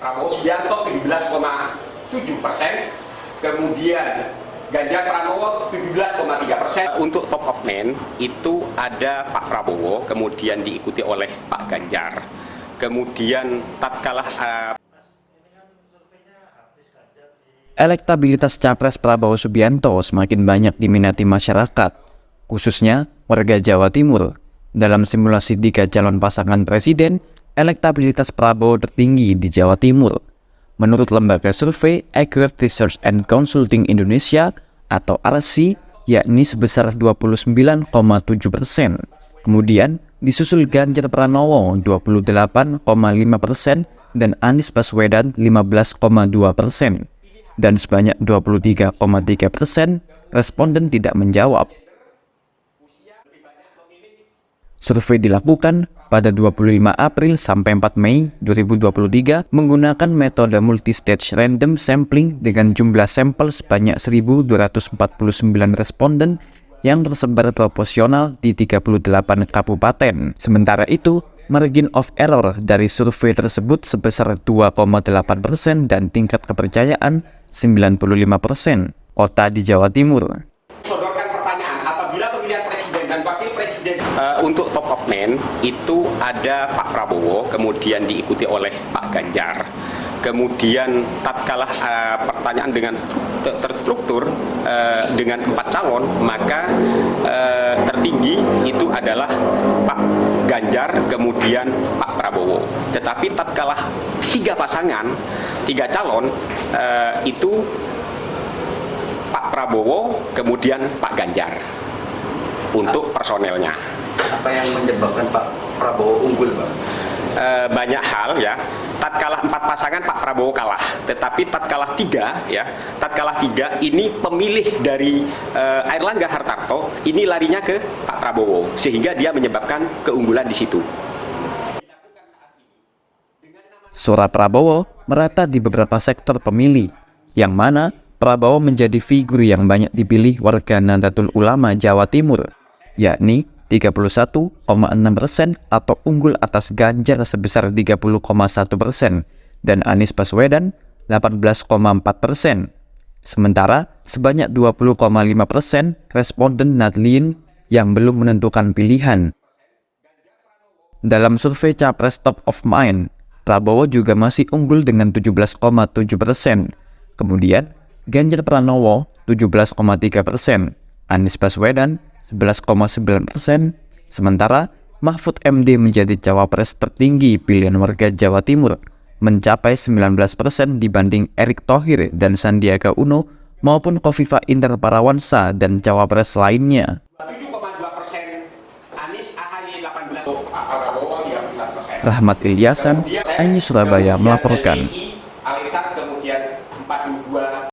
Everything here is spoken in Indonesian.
Prabowo Subianto 17,7%, kemudian Ganjar Pranowo 17,3%. Untuk top of mind itu ada Pak Prabowo, kemudian diikuti oleh Pak Ganjar. Kemudian tatkala elektabilitas Capres Prabowo Subianto semakin banyak diminati masyarakat, khususnya warga Jawa Timur. Dalam simulasi 3 calon pasangan presiden, elektabilitas Prabowo tertinggi di Jawa Timur. Menurut lembaga survei Accurate Research and Consulting Indonesia atau ARSI, yakni sebesar 29,7%. Kemudian disusul Ganjar Pranowo 28,5% dan Anies Baswedan 15,2%. Dan sebanyak 23,3% responden tidak menjawab. Survei dilakukan pada 25 April sampai 4 Mei 2023 menggunakan metode multistage random sampling dengan jumlah sampel sebanyak 1.249 responden yang tersebar proporsional di 38 kabupaten. Sementara itu, margin of error dari survei tersebut sebesar 2,8% dan tingkat kepercayaan 95%. Kota di Jawa Timur. sodorkan pertanyaan, apabila pemilihan presiden dan wakil presiden untuk top of mind itu ada Pak Prabowo, kemudian diikuti oleh Pak Ganjar. Kemudian tatkala pertanyaan dengan terstruktur dengan 4 calon, maka tertinggi itu adalah Pak Ganjar, kemudian Pak Prabowo. Tetapi tatkala 3 pasangan, 3 calon itu Pak Prabowo, kemudian Pak Ganjar untuk personelnya. Apa yang menyebabkan Pak Prabowo unggul, Pak? Banyak hal ya. Tatkala 4 pasangan Pak Prabowo kalah, tetapi tatkala 3 ya, tatkala 3 ini pemilih dari Airlangga Hartarto ini larinya ke Pak Prabowo, sehingga dia menyebabkan keunggulan di situ. Suara Prabowo merata di beberapa sektor pemilih, yang mana Prabowo menjadi figur yang banyak dipilih warga Nahdlatul Ulama Jawa Timur, yakni 31,6% atau unggul atas Ganjar sebesar 30,1% dan Anies Baswedan 18,4%. Sementara sebanyak 20,5% responden Nahdlin yang belum menentukan pilihan. Dalam survei Capres Top of Mind, Prabowo juga masih unggul dengan 17,7%. Kemudian Ganjar Pranowo 17,3%, Anies Baswedan 11,9%, sementara Mahfud MD menjadi cawapres tertinggi pilihan warga Jawa Timur, mencapai 19% dibanding Erick Thohir dan Sandiaga Uno maupun Khofifah Indar Parawansa dan cawapres lainnya. 7,2%, Anies AHY 18%, Prabowo 34%. Rahmat Ilyasan, Ainyu Surabaya melaporkan. Alesan kemudian 42